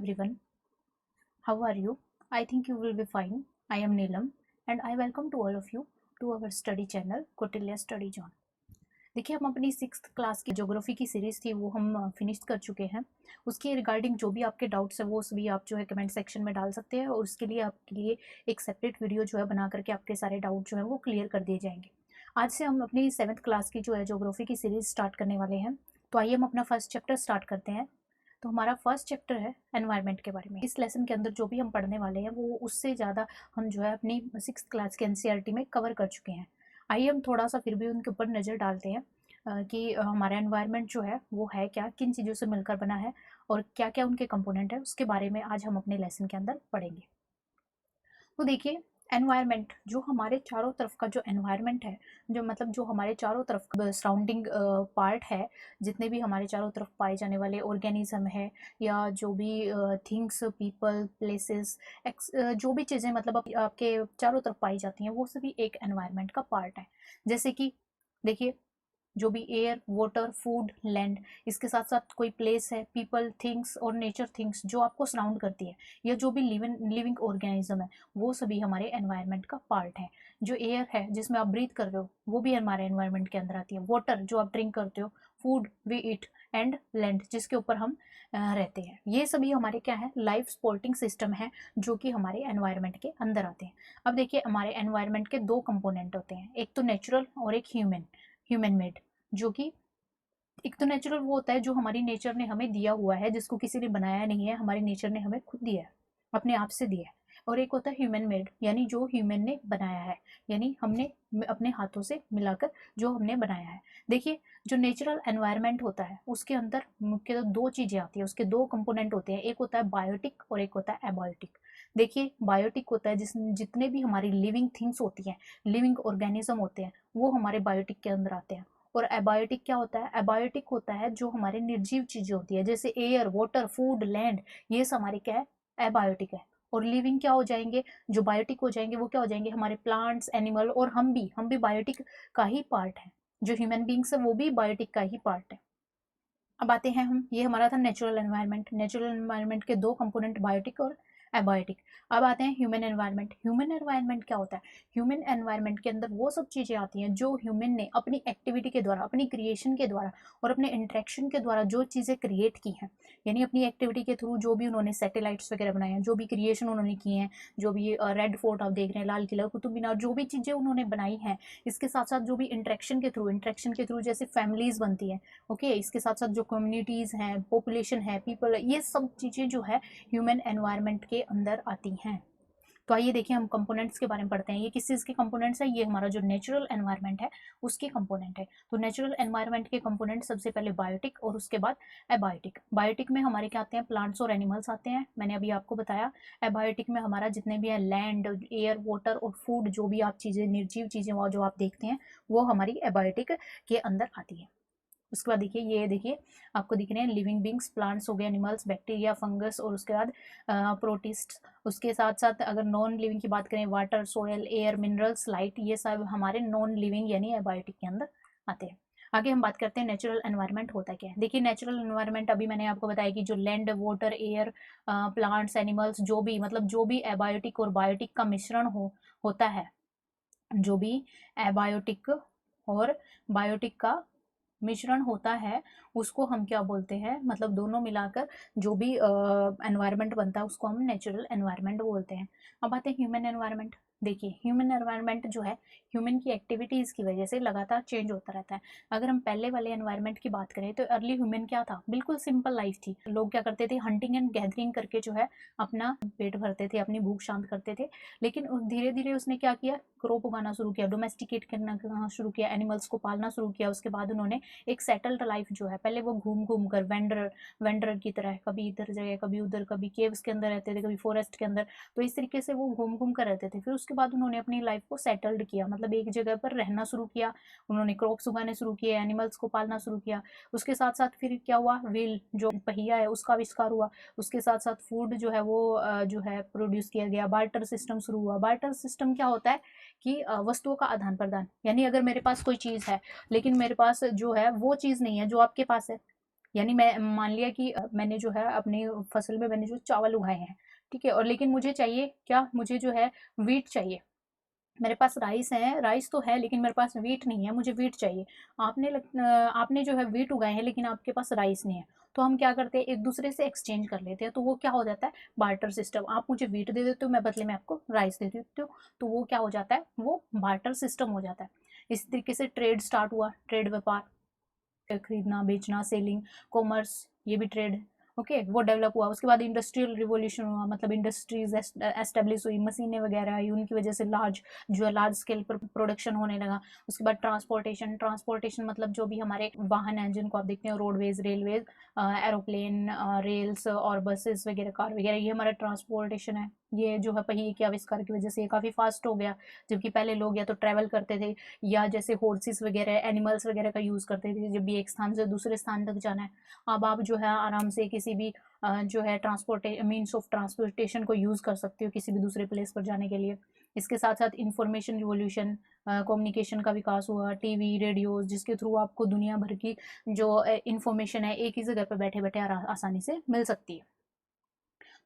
everyone. How are you? I think you will be fine. I am Neelam and I welcome to all of you to our study channel Kautilya Study Zone. देखिए, हम अपनी 6th class की geography की series थी वो हम finish कर चुके हैं। उसके रिगार्डिंग जो भी आपके डाउट्स है वो सभी आप जो है कमेंट सेक्शन में डाल सकते हैं और उसके लिए आपके लिए एक सेपरेट वीडियो जो है बना करके आपके सारे डाउट जो है वो क्लियर कर दिए जाएंगे। आज से हम अपनी 7th क्लास की जो है ज्योग्राफी की सीरीज स्टार्ट करने वाले हैं। तो आइए हम अपना फर्स्ट चैप्टर स्टार्ट करते हैं। तो हमारा फर्स्ट चैप्टर है एनवायरनमेंट के बारे में। इस लेसन के अंदर जो भी हम पढ़ने वाले हैं वो उससे ज़्यादा हम जो है अपनी 6th क्लास के एनसीईआरटी में कवर कर चुके हैं। आइए हम थोड़ा सा फिर भी उनके ऊपर नज़र डालते हैं कि हमारा एनवायरनमेंट जो है वो है क्या, किन चीज़ों से मिलकर बना है और क्या क्या उनके कंपोनेंट है, उसके बारे में आज हम अपने लेसन के अंदर पढ़ेंगे। तो देखिए, एनवायरनमेंट जो हमारे चारों तरफ का जो एनवायरनमेंट है, जो मतलब जो हमारे चारों तरफ सराउंडिंग पार्ट है, जितने भी हमारे चारों तरफ पाए जाने वाले ऑर्गेनिज्म है या जो भी थिंग्स, पीपल, प्लेसेस, जो भी चीज़ें मतलब आपके चारों तरफ पाई जाती हैं वो सभी एक एनवायरनमेंट का पार्ट है। जैसे कि देखिए, जो भी एयर, वाटर, फूड, लैंड, इसके साथ साथ कोई प्लेस है, पीपल, थिंग्स और नेचर थिंग्स जो आपको सराउंड करती है, या जो भी लिविंग ऑर्गेनिज्म है वो सभी हमारे एनवायरनमेंट का पार्ट है। जो एयर है जिसमें आप ब्रीथ कर रहे हो वो भी हमारे एनवायरनमेंट के अंदर आती है। वाटर जो आप ड्रिंक करते हो, food we eat, and land जिसके ऊपर हम रहते हैं, ये सभी हमारे क्या है, लाइफ सपोर्टिंग सिस्टम है जो कि हमारे एनवायरनमेंट के अंदर आते हैं। अब देखिए, हमारे एनवायरनमेंट के दो कंपोनेंट होते हैं, एक तो नेचुरल और एक ह्यूमन मेड। जो कि एक तो नेचुरल वो होता है जो हमारी नेचर ने हमें दिया हुआ है, जिसको किसी ने बनाया नहीं है, हमारी नेचर ने हमें खुद दिया है, अपने आप से दिया है। और एक होता है ह्यूमन मेड, यानी जो ह्यूमन ने बनाया है, यानी हमने अपने हाथों से मिलाकर जो हमने बनाया है। देखिए, जो नेचुरल एनवायरनमेंट होता है उसके अंदर मुख्यतः दो चीज़ें आती है, उसके दो कंपोनेंट होते हैं, एक होता है बायोटिक और एक होता है एबायोटिक। देखिए, बायोटिक होता है जितने भी हमारी लिविंग थिंग्स होती हैं, लिविंग ऑर्गेनिज्म होते हैं, वो हमारे बायोटिक के अंदर आते हैं। और एबायोटिक क्या होता है? एबायोटिक होता है जो हमारे निर्जीव चीजें होती है, जैसे एयर, वाटर, फूड, लैंड, ये सब हमारे क्या है, एबायोटिक है। और लिविंग क्या हो जाएंगे, जो बायोटिक हो जाएंगे वो क्या हो जाएंगे, हमारे प्लांट्स, एनिमल, और हम भी बायोटिक का ही पार्ट है। जो ह्यूमन बींग्स है वो भी बायोटिक का ही पार्ट है। अब आते हैं हम, ये हमारा था नेचुरल एनवायरनमेंट। नेचुरल एनवायरनमेंट के दो कंपोनेंट, बायोटिक और एबायोटिक। अब आते हैं ह्यूमन एनवायरनमेंट। ह्यूमन एनवायरनमेंट क्या होता है? ह्यूमन एनवायरनमेंट के अंदर वो सब चीज़ें आती हैं जो ह्यूमन ने अपनी एक्टिविटी के द्वारा, अपनी क्रिएशन के द्वारा और अपने इंट्रैक्शन के द्वारा जो चीज़ें क्रिएट की हैं, यानी अपनी एक्टिविटी के थ्रू जो भी उन्होंने सैटेलाइट्स वगैरह बनाए हैं, जो भी क्रिएशन उन्होंने किए हैं, जो भी रेड फोर्ट आप देख रहे हैं, लाल किला, कुतुब मीनार, जो भी चीज़ें उन्होंने बनाई हैं, इसके साथ साथ जो भी इंट्रैक्शन के थ्रू जैसे फैमिलीज बनती है, ओके, इसके साथ साथ जो कम्युनिटीज़ हैं, पॉपुलेशन है, पीपल, ये सब चीज़ें जो है ह्यूमन एनवायरनमेंट के अंदर आती हैं। तो आइए देखिए, हम कंपोनेंट्स के बारे में पढ़ते हैं। ये किस चीज़ के कंपोनेंट्स है? ये हमारा जो नेचुरल एनवायरनमेंट है उसके कंपोनेंट है। तो नेचुरल एनवायरनमेंट के कंपोनेंट सबसे पहले बायोटिक और उसके बाद एबायोटिक। बायोटिक में हमारे क्या आते हैं? प्लांट्स और एनिमल्स आते हैं, मैंने अभी आपको बताया। एबायोटिक में हमारा जितने भी है लैंड, एयर, वाटर और फूड, जो भी आप चीज़ें, निर्जीव चीज़ें वो जो आप देखते हैं वो हमारी एबायोटिक के अंदर आती है। उसके बाद देखिए, ये देखिए आपको दिख रहे हैं लिविंग बींग्स, प्लांट्स हो गए, एनिमल्स, बैक्टीरिया, फंगस और उसके बाद प्रोटिस्ट। उसके साथ साथ अगर नॉन लिविंग की बात करें, water, soil, air, minerals, light, ये सब हमारे नॉन लिविंग यानी एबायोटिक के अंदर आते हैं। आगे हम बात करते हैं नेचुरल एनवायरनमेंट होता क्या है। देखिए, नेचुरल एनवायरनमेंट अभी मैंने आपको बताया कि जो land, water, air, plants, animals, जो भी मतलब जो भी एबायोटिक और बायोटिक का मिश्रण होता है, जो भी एबायोटिक और बायोटिक का मिश्रण होता है, उसको हम क्या बोलते हैं, मतलब दोनों मिलाकर जो भी एनवायरनमेंट बनता है उसको हम नेचुरल एनवायरनमेंट बोलते हैं। अब आते हैं ह्यूमन एनवायरनमेंट। देखिए, ह्यूमन एनवायरनमेंट जो है, ह्यूमन की एक्टिविटीज़ की वजह से लगातार चेंज होता रहता है। अगर हम पहले वाले एनवायरनमेंट की बात करें तो अर्ली ह्यूमन क्या था, बिल्कुल सिंपल लाइफ थी। लोग क्या करते थे, हंटिंग एंड गैदरिंग करके जो है अपना पेट भरते थे, अपनी भूख शांत करते थे। लेकिन धीरे धीरे उसने क्या किया, क्रॉप उगाना शुरू किया, डोमेस्टिकेट करना शुरू किया, एनिमल्स को पालना शुरू किया। उसके बाद उन्होंने एक सेटल्ड लाइफ जो है, पहले वो घूम घूम कर वेंडरर की तरह कभी इधर जगह, कभी उधर, कभी केव्स के अंदर रहते थे, कभी फॉरेस्ट के अंदर, तो इस तरीके से वो घूम घूम कर रहते थे। फिर उसके बाद उन्होंने अपनी लाइफ को सेटल्ड किया, मतलब एक जगह पर रहना शुरू किया, उन्होंने क्रॉप्स उगाने शुरू किए, एनिमल्स को पालना शुरू किया। उसके साथ साथ फिर क्या हुआ, व्हील जो पहिया है उसका आविष्कार हुआ। उसके साथ साथ फूड जो है वो जो है प्रोड्यूस किया गया, बार्टर सिस्टम शुरू हुआ। बार्टर सिस्टम क्या होता है कि वस्तुओं का आदान प्रदान, यानी अगर मेरे पास कोई चीज़ है लेकिन मेरे पास जो है वो चीज़ नहीं है जो आपके पास है, यानी मैं मान लिया कि मैंने जो है अपनी फसल में मैंने जो चावल उगाए हैं, ठीक है, और लेकिन मुझे चाहिए क्या, मुझे जो है वीट चाहिए। मेरे पास राइस है, राइस तो है लेकिन मेरे पास वीट नहीं है, मुझे वीट चाहिए। आपने जो है वीट उगाए हैं लेकिन आपके पास राइस नहीं है। तो हम क्या करते हैं, एक दूसरे से एक्सचेंज कर लेते हैं। तो वो क्या हो जाता है, बार्टर सिस्टम। आप मुझे वीट दे देते हो, मैं बदले में आपको राइस दे देती हूँ। तो वो क्या हो जाता है, वो बार्टर सिस्टम हो जाता है। इस तरीके से ट्रेड स्टार्ट हुआ, ट्रेड व्यापार, खरीदना बेचना, सेलिंग, कॉमर्स, ये भी ट्रेड है। ओके, वो डेवलप हुआ। उसके बाद इंडस्ट्रियल रिवॉल्यूशन हुआ, मतलब इंडस्ट्रीज एस्टेब्लिश हुई, मशीनें वगैरह आई, उनकी वजह से लार्ज स्केल पर प्रोडक्शन होने लगा। उसके बाद ट्रांसपोर्टेशन, ट्रांसपोर्टेशन मतलब जो भी हमारे वाहन हैं जिनको आप देखते हैं, रोडवेज, रेलवेज, एरोप्लेन, रेल्स और बसेस वगैरह, कार वगैरह, ये हमारा ट्रांसपोर्टेशन है। ये जो है पहिए के आविष्कार की वजह से ये काफ़ी फास्ट हो गया। जबकि पहले लोग या तो ट्रैवल करते थे, या जैसे हॉर्सेस वगैरह, एनिमल्स वगैरह का यूज़ करते थे जब भी एक स्थान से दूसरे स्थान तक जाना है। अब आप जो है आराम से किसी भी जो है मीन्स ऑफ ट्रांसपोर्टेशन को यूज़ कर सकते हो किसी भी दूसरे प्लेस पर जाने के लिए। इसके साथ साथ इंफॉर्मेशन रिवोल्यूशन, कम्युनिकेशन का विकास हुआ, टीवी, रेडियोज, जिसके थ्रू आपको दुनिया भर की जो इंफॉर्मेशन है एक ही जगह पर बैठे बैठे आसानी से मिल सकती है।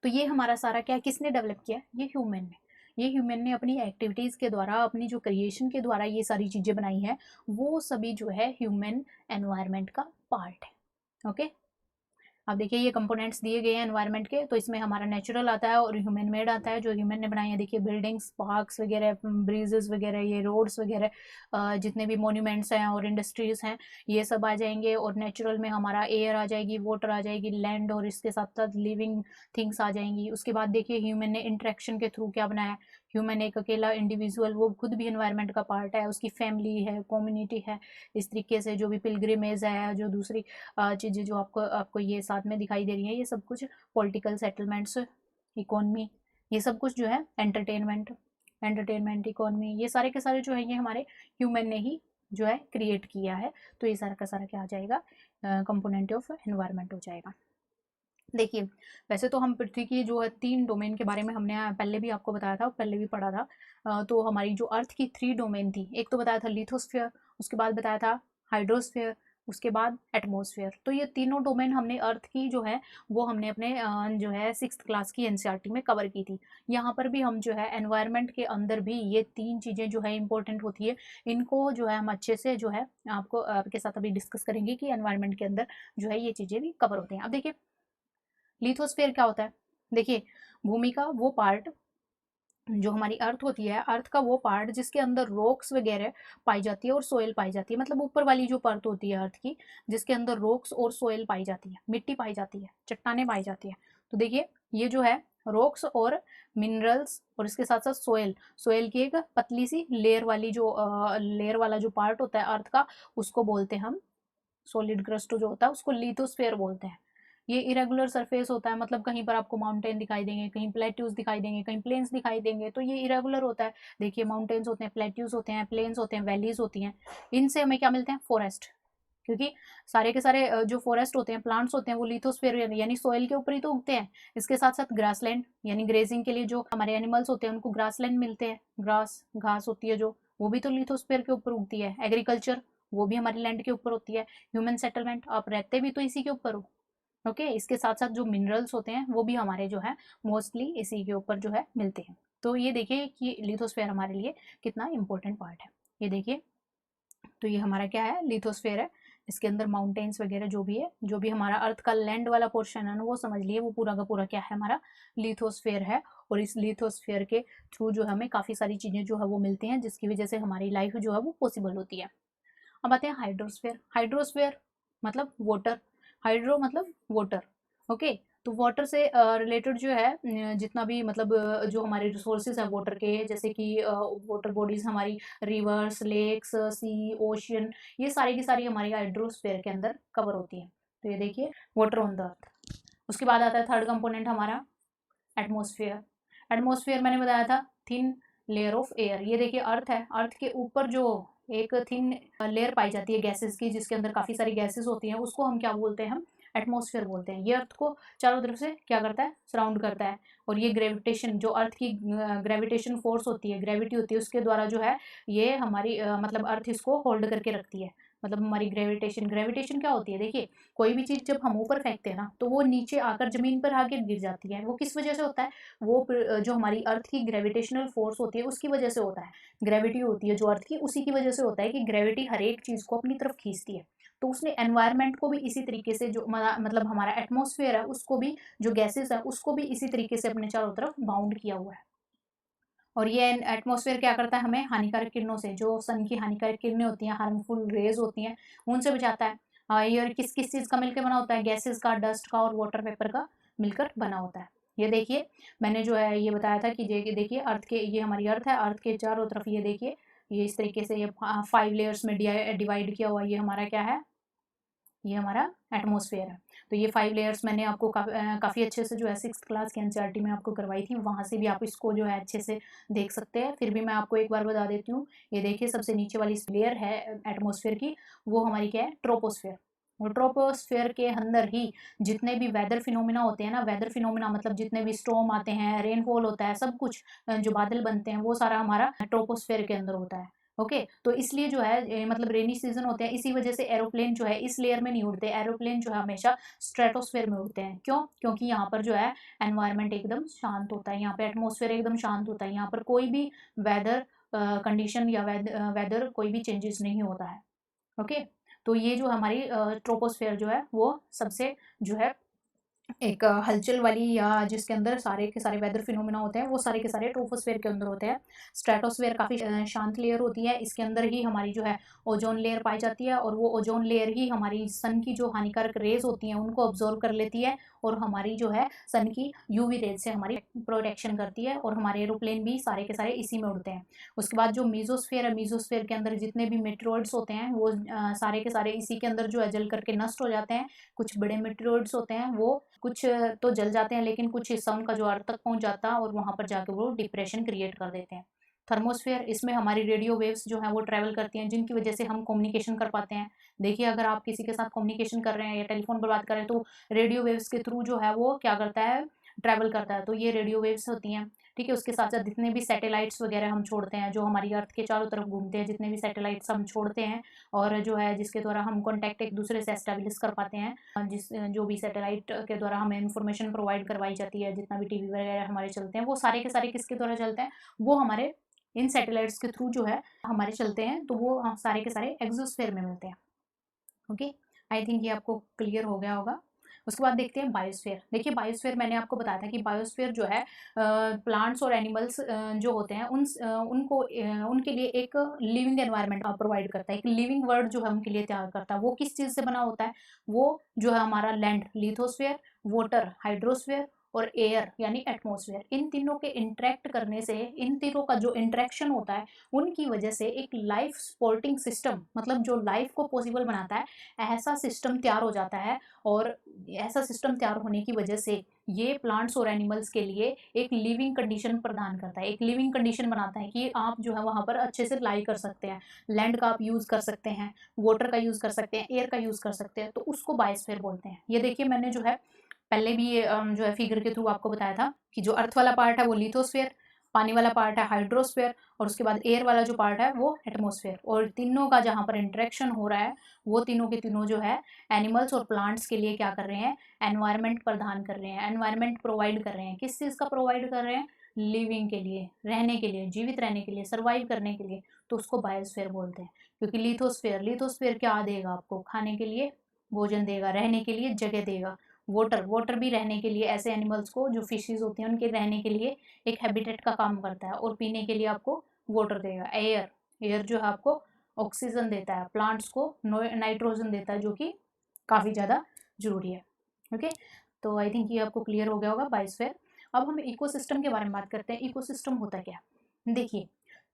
तो ये हमारा सारा क्या, किसने डेवलप किया, ये ह्यूमन ने। ये ह्यूमन ने अपनी एक्टिविटीज़ के द्वारा, अपनी जो क्रिएशन के द्वारा ये सारी चीज़ें बनाई हैं, वो सभी जो है ह्यूमन एनवायरनमेंट का पार्ट है। ओके, अब देखिए ये कंपोनेंट्स दिए गए हैं एनवायरनमेंट के, तो इसमें हमारा नेचुरल आता है और ह्यूमन मेड आता है, जो ह्यूमन ने बनाई है। देखिए बिल्डिंग्स, पार्क्स वगैरह, ब्रिजेस वगैरह, ये रोड्स वगैरह, जितने भी मोन्यूमेंट्स हैं और इंडस्ट्रीज हैं, ये सब आ जाएंगे। और नेचुरल में हमारा एयर आ जाएगी, वाटर आ जाएगी, लैंड, और इसके साथ साथ लिविंग थिंग्स आ जाएंगी। उसके बाद देखिए ह्यूमन ने इंटरेक्शन के थ्रू क्या बनाया। ह्यूमन एक अकेला इंडिविजुअल, वो खुद भी एनवायरनमेंट का पार्ट है, उसकी फैमिली है, कम्युनिटी है। इस तरीके से जो भी पिलग्रिमेज है, जो दूसरी चीज़ें जो आपको आपको ये साथ में दिखाई दे रही हैं, ये सब कुछ पॉलिटिकल सेटलमेंट्स, इकोनमी, ये सब कुछ जो है एंटरटेनमेंट इकोनमी, ये सारे के सारे जो है ये हमारे ह्यूमन ने ही जो है क्रिएट किया है। तो ये सारा का सारा क्या आ जाएगा, कंपोनेंट ऑफ एनवायरनमेंट हो जाएगा। देखिए, वैसे तो हम पृथ्वी की जो है 3 डोमेन के बारे में हमने पहले भी आपको बताया था, पहले भी पढ़ा था। तो हमारी जो अर्थ की 3 डोमेन थी, एक तो बताया था लिथोस्फीयर, उसके बाद बताया था हाइड्रोस्फीयर, उसके बाद एटमॉस्फेयर। तो ये तीनों डोमेन हमने अर्थ की जो है वो हमने अपने जो है 6th क्लास की एनसीईआरटी में कवर की थी। यहाँ पर भी हम जो है एनवायरनमेंट के अंदर भी ये 3 चीज़ें जो है इंपॉर्टेंट होती है। इनको जो है हम अच्छे से जो है आपके साथ अभी डिस्कस करेंगे कि एनवायरनमेंट के अंदर जो है ये चीज़ें भी कवर होती हैं। अब देखिए लिथोस्फेयर क्या होता है। देखिए, भूमि का वो पार्ट, जो हमारी अर्थ होती है, अर्थ का वो पार्ट जिसके अंदर रॉक्स वगैरह पाई जाती है और सोयल पाई जाती है, मतलब ऊपर वाली जो परत होती है अर्थ की, जिसके अंदर रॉक्स और सोयल पाई जाती है, मिट्टी पाई जाती है, चट्टाने पाई जाती है। तो देखिए ये जो है रॉक्स और मिनरल्स, और इसके साथ साथ सोयल, सोयल की एक पतली सी लेयर वाली जो लेयर वाला जो पार्ट होता है अर्थ का, उसको बोलते हैं हम, सॉलिड क्रस्ट जो होता है उसको लिथोस्फेयर बोलते हैं। ये इरेगुलर सरफेस होता है, मतलब कहीं पर आपको माउंटेन दिखाई देंगे, कहीं प्लेट्यूज दिखाई देंगे, कहीं प्लेन्स दिखाई देंगे, तो ये इरेगुलर होता है। देखिए माउंटेन्स होते हैं, प्लेट्यूज होते हैं, प्लेन्स होते हैं, वैलीज होती हैं। इनसे हमें क्या मिलते हैं, फॉरेस्ट। क्योंकि सारे के सारे जो फॉरेस्ट होते हैं, प्लांट्स होते हैं, वो लिथोस्फेयर यानी सोइल के ऊपर ही तो उगते हैं। इसके साथ साथ ग्रासलैंड, यानी ग्रेजिंग के लिए जो हमारे एनिमल्स होते हैं उनको ग्रासलैंड मिलते हैं, ग्रास घास होती है जो, वो भी तो लिथोस्फेयर के ऊपर उगती है। एग्रीकल्चर, वो भी हमारी लैंड के ऊपर होती है। ह्यूमन सेटलमेंट, आप रहते भी तो इसी के ऊपर हो। ओके, इसके साथ साथ जो मिनरल्स होते हैं वो भी हमारे जो है मोस्टली इसी के ऊपर जो है मिलते हैं। तो ये देखिए कि लिथोस्फेयर हमारे लिए कितना इंपॉर्टेंट पार्ट है। ये देखिए, तो ये हमारा क्या है, लिथोस्फेयर है। इसके अंदर माउंटेन्स वगैरह जो भी है, जो भी हमारा अर्थ का लैंड वाला पोर्शन है ना, वो समझ लिए वो पूरा का पूरा क्या है, हमारा लिथोस्फेयर है। और इस लिथोस्फेयर के थ्रू जो हमें काफ़ी सारी चीज़ें जो है वो मिलती हैं, जिसकी वजह से हमारी लाइफ जो है वो पॉसिबल होती है। अब आते हैं हाइड्रोस्फेयर। हाइड्रोस्फेयर मतलब वाटर, हाइड्रो मतलब वाटर। ओके, तो वाटर से रिलेटेड जो है जितना भी मतलब जो हमारे रिसोर्सेज है वाटर के, जैसे कि वाटर बॉडीज हमारी, रिवर्स, लेक्स, सी, ओशियन, ये सारी की सारी हमारी हाइड्रोस्फेयर के अंदर कवर होती है। तो ये देखिए वाटर ऑन द अर्थ। उसके बाद आता है थर्ड कंपोनेंट हमारा एटमोसफियर। एटमोसफियर मैंने बताया था थिन लेयर ऑफ एयर। ये देखिए अर्थ है, अर्थ के ऊपर जो एक थिन लेयर पाई जाती है गैसेस की, जिसके अंदर काफ़ी सारी गैसेस होती हैं, उसको हम क्या बोलते हैं, हम एटमॉस्फेयर बोलते हैं। ये अर्थ को चारों तरफ से क्या करता है, सराउंड करता है। और ये ग्रेविटेशन, जो अर्थ की ग्रेविटेशन फोर्स होती है, ग्रेविटी होती है, उसके द्वारा जो है ये हमारी मतलब अर्थ इसको होल्ड करके रखती है। मतलब हमारी ग्रेविटेशन क्या होती है, देखिए कोई भी चीज़ जब हम ऊपर फेंकते हैं ना तो वो नीचे आकर ज़मीन पर आके गिर जाती है। वो किस वजह से होता है, वो जो हमारी अर्थ की ग्रेविटेशनल फोर्स होती है उसकी वजह से होता है। ग्रेविटी होती है जो अर्थ की, उसी की वजह से होता है कि ग्रेविटी हर एक चीज़ को अपनी तरफ खींचती है। तो उसने एनवायरनमेंट को भी इसी तरीके से, जो मतलब हमारा एटमॉस्फेयर है उसको भी, जो गैसेस है उसको भी इसी तरीके से अपने चारों तरफ बाउंड किया हुआ है। और ये एटमॉस्फेयर क्या करता है, हमें हानिकारक किरणों से, जो सन की हानिकारक किरणें होती हैं, हार्मफुल रेज होती हैं, उनसे बचाता है। ये किस किस चीज़ का मिलकर बना होता है, गैसेस का, डस्ट का और वाटर वेपर का मिलकर बना होता है। ये देखिए मैंने जो है ये बताया था कि देखिए अर्थ के, ये हमारी अर्थ है, अर्थ के चारों तरफ ये देखिए, ये इस तरीके से ये 5 लेयर्स में डिवाइड किया हुआ, ये हमारा क्या है, ये हमारा एटमॉस्फेयर है। तो ये 5 लेयर्स मैंने आपको काफ़ी अच्छे से जो है 6th क्लास की एनसीईआरटी में आपको करवाई थी, वहाँ से भी आप इसको जो है अच्छे से देख सकते हैं। फिर भी मैं आपको एक बार बता देती हूँ। ये देखिए सबसे नीचे वाली लेयर है एटमॉस्फेयर की, वो हमारी क्या है, ट्रोपोस्फेयर। और ट्रोपोस्फेयर के अंदर ही जितने भी वेदर फिनोमिना होते हैं ना, वेदर फिनोमिना मतलब जितने भी स्टॉर्म आते हैं, रेनफॉल होता है, सब कुछ जो बादल बनते हैं वो सारा हमारा ट्रोपोस्फेयर के अंदर होता है। ओके, तो इसलिए जो है मतलब रेनी सीजन होते हैं, इसी वजह से एरोप्लेन जो है इस लेयर में नहीं उड़ते, एरोप्लेन जो है हमेशा स्ट्रेटोस्फेयर में उड़ते हैं। क्यों? क्योंकि यहाँ पर जो है एनवायरनमेंट एकदम शांत होता है, यहाँ पे एटमॉस्फेयर एकदम शांत होता है, यहाँ पर कोई भी वेदर कंडीशन या वेदर कोई भी चेंजेस नहीं होता है। ओके, तो ये जो हमारी ट्रोपोस्फेयर जो है वो सबसे जो है एक हलचल वाली, या जिसके अंदर सारे के सारे वेदर फिनोमिना होते हैं वो सारे के सारे ट्रोपोस्फेयर के अंदर होते हैं। स्ट्रेटोस्फेयर काफ़ी शांत लेयर होती है, इसके अंदर ही हमारी जो है ओजोन लेयर पाई जाती है, और वो ओजोन लेयर ही हमारी सन की जो हानिकारक रेज होती हैं उनको ऑब्जॉर्व कर लेती है, और हमारी जो है सन की यूवी रेज से हमारी प्रोटेक्शन करती है, और हमारे एरोप्लेन भी सारे के सारे इसी में उड़ते हैं। उसके बाद जो मीजोस्फेयर है, मीजोस्फेयर के अंदर जितने भी मेटेरॉइड्स होते हैं वो सारे के सारे इसी के अंदर जो है जल करके नष्ट हो जाते हैं। कुछ बड़े मेटेरॉइड्स होते हैं वो कुछ तो जल जाते हैं, लेकिन कुछ हिस्सा उनका जो अर्थ तक पहुंच जाता है और वहां पर जाके वो डिप्रेशन क्रिएट कर देते हैं। थर्मोस्फेयर, इसमें हमारी रेडियो वेव्स जो है वो ट्रैवल करती हैं, जिनकी वजह से हम कम्युनिकेशन कर पाते हैं। देखिए अगर आप किसी के साथ कम्युनिकेशन कर रहे हैं या टेलीफोन पर बात कर रहे हैं तो रेडियो वेव्स के थ्रू जो है वो क्या करता है, ट्रैवल करता है। तो ये रेडियो वेव्स होती हैं। ठीक है, उसके साथ साथ जितने भी सैटेलाइट्स वगैरह हम छोड़ते हैं, जो हमारी अर्थ के चारों तरफ घूमते हैं, जितने भी सैटेलाइट्स हम छोड़ते हैं और जो है जिसके द्वारा हम कॉन्टैक्ट एक दूसरे से एस्टेब्लिश कर पाते हैं, जिस जो भी सैटेलाइट के द्वारा हमें इन्फॉर्मेशन प्रोवाइड करवाई जाती है, जितना भी टीवी वगैरह हमारे चलते हैं वो सारे के सारे किसके द्वारा चलते हैं, वो हमारे इन सैटेलाइट्स के थ्रू जो है हमारे चलते हैं। तो वो सारे के सारे एक्सोस्फेयर में मिलते हैं। ओके, आई थिंक ये आपको क्लियर हो गया होगा। उसके बाद देखते हैं बायोस्फीयर। देखिए बायोस्फीयर मैंने आपको बताया था कि बायोस्फीयर जो है प्लांट्स और एनिमल्स जो होते हैं उनको उनके लिए एक लिविंग एनवायरनमेंट प्रोवाइड करता है, एक लिविंग वर्ल्ड जो है उनके लिए तैयार करता है। वो किस चीज़ से बना होता है, वो जो है हमारा लैंड लिथोस्फीयर, वाटर हाइड्रोस्फीयर और एयर यानी एटमॉस्फेयर, इन तीनों के इंटरेक्ट करने से, इन तीनों का जो इंटरेक्शन होता है उनकी वजह से एक लाइफ सपोर्टिंग सिस्टम, मतलब जो लाइफ को पॉसिबल बनाता है, ऐसा सिस्टम तैयार हो जाता है। और ऐसा सिस्टम तैयार होने की वजह से ये प्लांट्स और एनिमल्स के लिए एक लिविंग कंडीशन प्रदान करता है, एक लिविंग कंडीशन बनाता है कि आप जो है वहाँ पर अच्छे से लाई कर सकते हैं, लैंड का आप यूज़ कर सकते हैं, वाटर का यूज़ कर सकते हैं, एयर का यूज़ कर सकते हैं। तो उसको बायोस्फीयर बोलते हैं। ये देखिए मैंने जो है पहले भी ये जो है फिगर के थ्रू आपको बताया था कि जो अर्थ वाला पार्ट है वो लिथोस्फीयर, पानी वाला पार्ट है हाइड्रोस्फीयर, और उसके बाद एयर वाला जो पार्ट है वो एटमॉस्फेयर। और तीनों का जहाँ पर इंटरेक्शन हो रहा है वो तीनों के तीनों जो है एनिमल्स और प्लांट्स के लिए क्या कर रहे हैं, एनवायरनमेंट प्रदान कर रहे हैं, एनवायरनमेंट प्रोवाइड कर रहे हैं। किस चीज़ का प्रोवाइड कर रहे हैं, लिविंग के लिए, रहने के लिए, जीवित रहने के लिए, सर्वाइव करने के लिए। तो उसको बायोस्फीयर बोलते हैं। क्योंकि लिथोस्फीयर क्या देगा आपको, खाने के लिए भोजन देगा, रहने के लिए जगह देगा। वाटर भी रहने के लिए, ऐसे एनिमल्स को जो फिशेज होती हैं उनके रहने के लिए एक हैबिटेट का काम करता है, और पीने के लिए आपको वाटर देगा। एयर जो है आपको ऑक्सीजन देता है, प्लांट्स को नाइट्रोजन देता है, जो कि काफ़ी ज़्यादा जरूरी है। ओके, तो आई थिंक ये आपको क्लियर हो गया होगा बायोस्फीयर। अब हम इकोसिस्टम के बारे में बात करते हैं। इकोसिस्टम होता क्या है, देखिए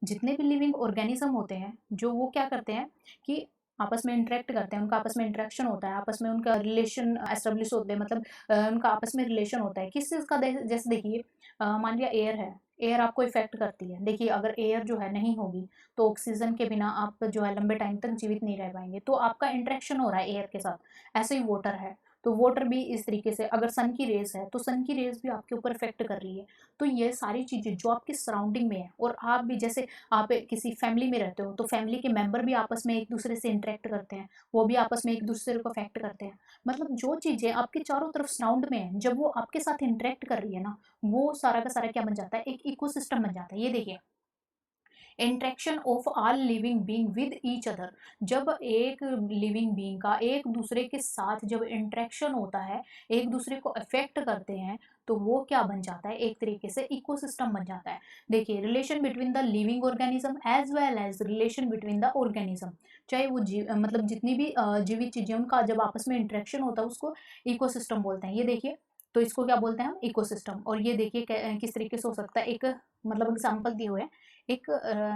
जितने भी लिविंग ऑर्गेनिज्म होते हैं जो वो क्या करते हैं कि आपस में इंटरेक्ट करते हैं, उनका आपस में इंटरेक्शन होता है, आपस में उनका रिलेशन एस्टेब्लिश होते हैं, मतलब उनका आपस में रिलेशन होता है। किस चीज़ का, जैसे देखिए मान लिया एयर है, एयर आपको इफेक्ट करती है। देखिए अगर एयर जो है नहीं होगी तो ऑक्सीजन के बिना आप जो है लंबे टाइम तक जीवित नहीं रह पाएंगे। तो आपका इंटरेक्शन हो रहा है एयर के साथ। ऐसे ही वाटर है, तो वाटर भी इस तरीके से, अगर सन की रेस है तो सन की रेस भी आपके ऊपर इफेक्ट कर रही है। तो ये सारी चीज़ें जो आपकी सराउंडिंग में है, और आप भी जैसे आप किसी फैमिली में रहते हो तो फैमिली के मेंबर भी आपस में एक दूसरे से इंटरेक्ट करते हैं, वो भी आपस में एक दूसरे को अफेक्ट करते हैं। मतलब जो चीज़ें आपके चारों तरफ सराउंड में है, जब वो आपके साथ इंटरेक्ट कर रही है ना, वो सारा का सारा क्या बन जाता है, एक इकोसिस्टम बन जाता है। ये देखिए, interaction of all living being with each other. जब एक लिविंग बीइंग का एक दूसरे के साथ जब इंटरेक्शन होता है, एक दूसरे को अफेक्ट करते हैं, तो वो क्या बन जाता है, एक तरीके से इकोसिस्टम बन जाता है। देखिए, relation between the living organism as well as relation between the organism, चाहे वो मतलब जितनी भी जीवित चीजें, उनका जब आपस में इंटरेक्शन होता है उसको इकोसिस्टम बोलते हैं। ये देखिए, तो इसको क्या बोलते हैं हम, इकोसिस्टम। और ये देखिए किस तरीके से हो सकता है, एक मतलब एग्जाम्पल दिए हुए हैं। एक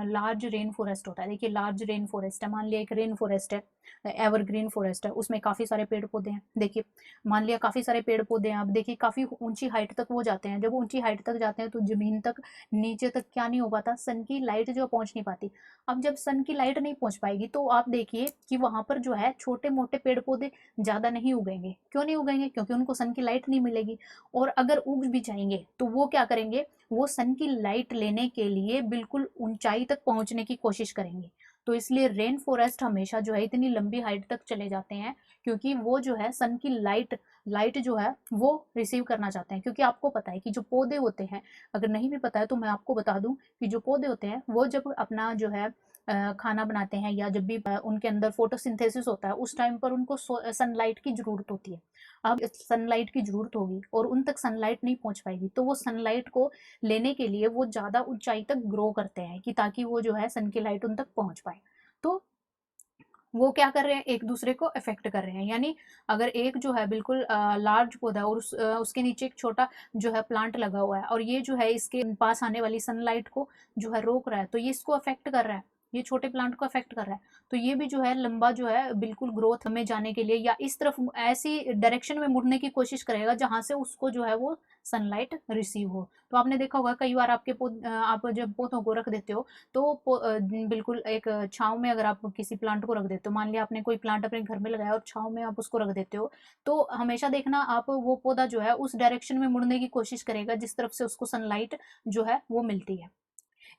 लार्ज रेन फॉरेस्ट होता है। देखिए, लार्ज रेन फॉरेस्ट है, मान लिया एक रेन फॉरेस्ट है, एवरग्रीन फॉरेस्ट है, उसमें काफ़ी सारे पेड़ पौधे हैं। देखिए, मान लिया काफ़ी सारे पेड़ पौधे हैं, अब देखिए काफ़ी ऊंची हाइट तक वो जाते हैं। जब वो ऊंची हाइट तक जाते हैं तो ज़मीन तक, नीचे तक क्या नहीं हो पाता, सन की लाइट जो पहुंच नहीं पाती। अब जब सन की लाइट नहीं पहुंच पाएगी तो आप देखिए कि वहां पर जो है छोटे मोटे पेड़ पौधे ज़्यादा नहीं उगेंगे। क्यों नहीं उगेंगे, क्योंकि उनको सन की लाइट नहीं मिलेगी। और अगर उग भी जाएंगे तो वो क्या करेंगे, वो सन की लाइट लेने के लिए बिल्कुल ऊंचाई तक पहुंचने की कोशिश करेंगे। तो इसलिए रेन फॉरेस्ट हमेशा जो है इतनी लंबी हाइट तक चले जाते हैं, क्योंकि वो जो है सन की लाइट लाइट जो है वो रिसीव करना चाहते हैं। क्योंकि आपको पता है कि जो पौधे होते हैं, अगर नहीं भी पता है तो मैं आपको बता दूं कि जो पौधे होते हैं वो जब अपना जो है खाना बनाते हैं, या जब भी उनके अंदर फोटोसिंथेसिस होता है, उस टाइम पर उनको सनलाइट की जरूरत होती है। अब सनलाइट की जरूरत होगी और उन तक सनलाइट नहीं पहुंच पाएगी, तो वो सनलाइट को लेने के लिए वो ज़्यादा ऊंचाई तक ग्रो करते हैं, कि ताकि वो जो है सन की लाइट उन तक पहुंच पाए। तो वो क्या कर रहे हैं, एक दूसरे को अफेक्ट कर रहे हैं। यानी अगर एक जो है बिल्कुल लार्ज पौधा और उसके नीचे एक छोटा जो है प्लांट लगा हुआ है, और ये जो है इसके पास आने वाली सनलाइट को जो है रोक रहा है, तो ये इसको अफेक्ट कर रहा है, ये छोटे प्लांट को अफेक्ट कर रहा है। तो ये भी जो है लंबा जो है बिल्कुल ग्रोथ में जाने के लिए, या इस तरफ ऐसी डायरेक्शन में मुड़ने की कोशिश करेगा जहां से उसको जो है वो सनलाइट रिसीव हो। तो आपने देखा होगा कई बार आप जब पौधों को रख देते हो तो बिल्कुल एक छाँव में, अगर आप किसी प्लांट को रख देते हो, मान लिया आपने कोई प्लांट अपने घर में लगाया और छाँव में आप उसको रख देते हो, तो हमेशा देखना आप वो पौधा जो है उस डायरेक्शन में मुड़ने की कोशिश करेगा जिस तरफ से उसको सनलाइट जो है वो मिलती है।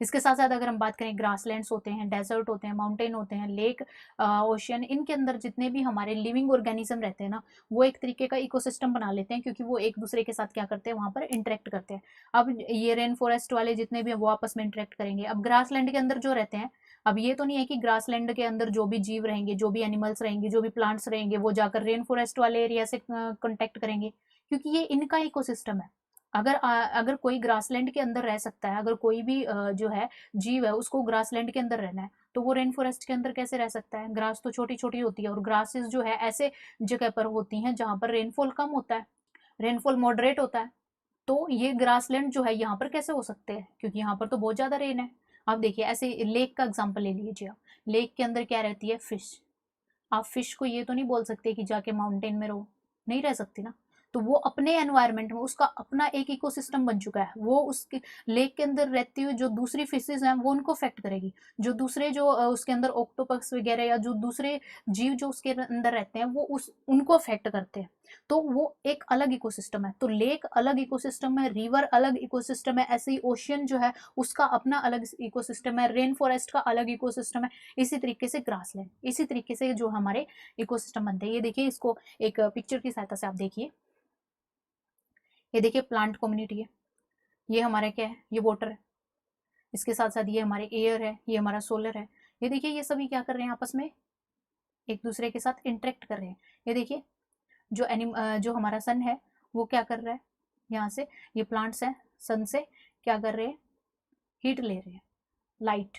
इसके साथ साथ अगर हम बात करें, ग्रासलैंड्स होते हैं, डेजर्ट होते हैं, माउंटेन होते हैं, लेक, ओशियन, इनके अंदर जितने भी हमारे लिविंग ऑर्गेनिज्म रहते हैं ना, वो एक तरीके का इकोसिस्टम बना लेते हैं, क्योंकि वो एक दूसरे के साथ क्या करते हैं, वहां पर इंटरेक्ट करते हैं। अब ये रेन फॉरेस्ट वाले जितने भी हैं वो आपस में इंटरेक्ट करेंगे। अब ग्रासलैंड के अंदर जो रहते हैं, अब ये तो नहीं है कि ग्रासलैंड के अंदर जो भी जीव रहेंगे, जो भी एनिमल्स रहेंगे, जो भी प्लांट्स रहेंगे, वो जाकर रेन फॉरेस्ट वाले एरिया से कॉन्टेक्ट करेंगे, क्योंकि ये इनका इकोसिस्टम है। अगर कोई ग्रासलैंड के अंदर रह सकता है, अगर कोई भी जो है जीव है उसको ग्रासलैंड के अंदर रहना है, तो वो रेन फॉरेस्ट के अंदर कैसे रह सकता है। ग्रास तो छोटी छोटी होती है, और ग्रासेस जो है ऐसे जगह पर होती हैं जहां पर रेनफॉल कम होता है, रेनफॉल मॉडरेट होता है। तो ये ग्रासलैंड जो है यहाँ पर कैसे हो सकते हैं, क्योंकि यहाँ पर तो बहुत ज्यादा रेन है। आप देखिए, ऐसे लेक का एग्जाम्पल ले लीजिए आप। लेक के अंदर क्या रहती है, फिश। आप फिश को ये तो नहीं बोल सकते कि जाके माउंटेन में रहो, नहीं रह सकती ना। तो वो अपने एनवायरनमेंट में, उसका अपना एक इकोसिस्टम बन चुका है, वो उसके लेक के अंदर रहती हुई जो दूसरी फिशेज हैं वो उनको अफेक्ट करेगी। जो दूसरे जो उसके अंदर ऑक्टोपस वगैरह, या जो दूसरे जीव जो उसके अंदर रहते हैं, वो उस उनको अफेक्ट करते हैं। तो वो एक अलग इकोसिस्टम है। तो लेक अलग इकोसिस्टम है, रिवर अलग इकोसिस्टम है, ऐसे ही ओशियन जो है उसका अपना अलग इकोसिस्टम है, रेन फॉरेस्ट का अलग इकोसिस्टम है। इसी तरीके से ग्रासलैंड, इसी तरीके से जो हमारे इकोसिस्टम बनते हैं। ये देखिए, इसको एक पिक्चर की सहायता से आप देखिए। ये देखिए, प्लांट कम्युनिटी है, ये हमारा क्या है, ये वाटर है। इसके साथ साथ ये हमारे एयर है, ये हमारा सोलर है। ये देखिए, ये सभी क्या कर रहे हैं, आपस में एक दूसरे के साथ इंटरेक्ट कर रहे हैं। ये देखिए, जो हमारा सन है वो क्या कर रहा है, यहाँ से ये प्लांट्स हैं, सन से क्या कर रहे हैं, हीट ले रहे हैं, लाइट,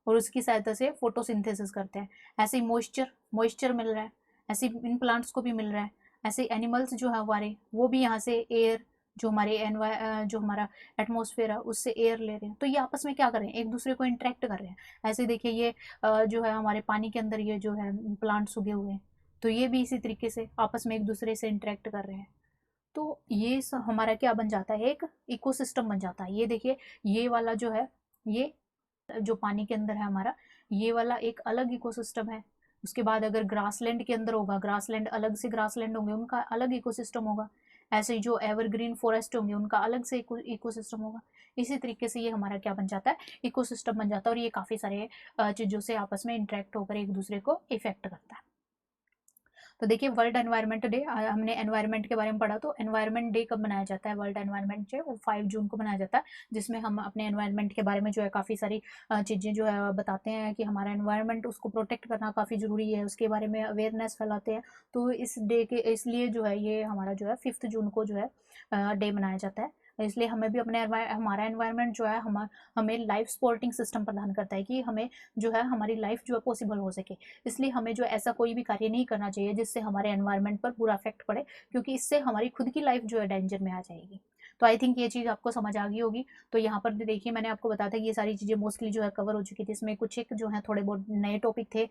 और उसकी सहायता से फोटोसिंथेसिस करते हैं। ऐसे ही मॉइस्चर मॉइस्चर मिल रहा है, ऐसे इन प्लांट्स को भी मिल रहा है। ऐसे एनिमल्स जो है हमारे, वो भी यहाँ से एयर, जो हमारा एटमॉस्फेयर है उससे एयर ले रहे हैं। तो ये आपस में क्या कर रहे हैं, एक दूसरे को इंटरेक्ट कर रहे हैं। ऐसे देखिए, ये जो है हमारे पानी के अंदर ये जो है प्लांट्स उगे हुए हैं, तो ये भी इसी तरीके से आपस में एक दूसरे से इंटरेक्ट कर रहे हैं। तो ये हमारा क्या बन जाता है, एक इकोसिस्टम बन जाता है। ये देखिए, ये वाला जो है, ये जो पानी के अंदर है हमारा, ये वाला एक अलग इकोसिस्टम है। उसके बाद अगर ग्रासलैंड के अंदर होगा, ग्रासलैंड अलग से ग्रासलैंड होंगे, उनका अलग इकोसिस्टम होगा। ऐसे ही जो एवरग्रीन फॉरेस्ट होंगे उनका अलग से इकोसिस्टम होगा। इसी तरीके से ये हमारा क्या बन जाता है, इकोसिस्टम बन जाता है, और ये काफ़ी सारे चीज़ों से आपस में इंटरेक्ट होकर एक दूसरे को इफेक्ट करता है। तो देखिए वर्ल्ड एनवायरनमेंट डे, हमने एनवायरनमेंट के बारे में पढ़ा, तो एनवायरनमेंट डे कब मनाया जाता है, वर्ल्ड एनवायरनमेंट डे वो 5 जून को मनाया जाता है, जिसमें हम अपने एनवायरनमेंट के बारे में जो है काफ़ी सारी चीज़ें जो है बताते हैं कि हमारा एनवायरनमेंट उसको प्रोटेक्ट करना काफ़ी ज़रूरी है, उसके बारे में अवेयरनेस फैलाते हैं। तो इस डे के इसलिए जो है ये हमारा जो है 5 जून को जो है डे मनाया जाता है। इसलिए हमें भी अपने हमारा एनवायरनमेंट जो है हमें लाइफ सपोर्टिंग सिस्टम प्रदान करता है कि हमें जो है हमारी लाइफ जो है पॉसिबल हो सके। इसलिए हमें जो ऐसा कोई भी कार्य नहीं करना चाहिए जिससे हमारे एनवायरनमेंट पर बुरा इफेक्ट पड़े, क्योंकि इससे हमारी खुद की लाइफ जो है डेंजर में आ जाएगी। तो आई थिंक ये चीज़ आपको समझ आ गई होगी। तो यहाँ पर भी देखिए मैंने आपको बताया था कि ये सारी चीज़ें मोस्टली जो है कवर हो चुकी थी, इसमें कुछ एक जो है थोड़े बहुत नए टॉपिक थे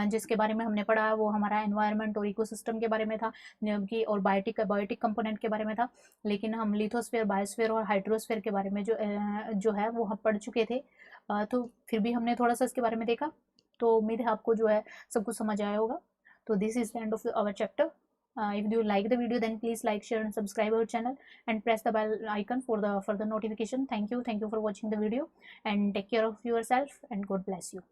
जिसके बारे में हमने पढ़ा, वो हमारा एनवायरनमेंट और इकोसिस्टम के बारे में था, जबकि और बायोटिक कंपोनेंट के बारे में था। लेकिन हम लिथोस्फेयर, बायोस्फेयर और हाइड्रोस्फेयर के बारे में जो है वो हम पढ़ चुके थे। तो फिर भी हमने थोड़ा सा इसके बारे में देखा। तो उम्मीद है आपको जो है सब कुछ समझ आया होगा। तो this is the end of our chapter. If you like the video, then please like, share and subscribe our channel and press the bell icon for the further notification. Thank you for watching the video, and take care of yourself, and God bless you.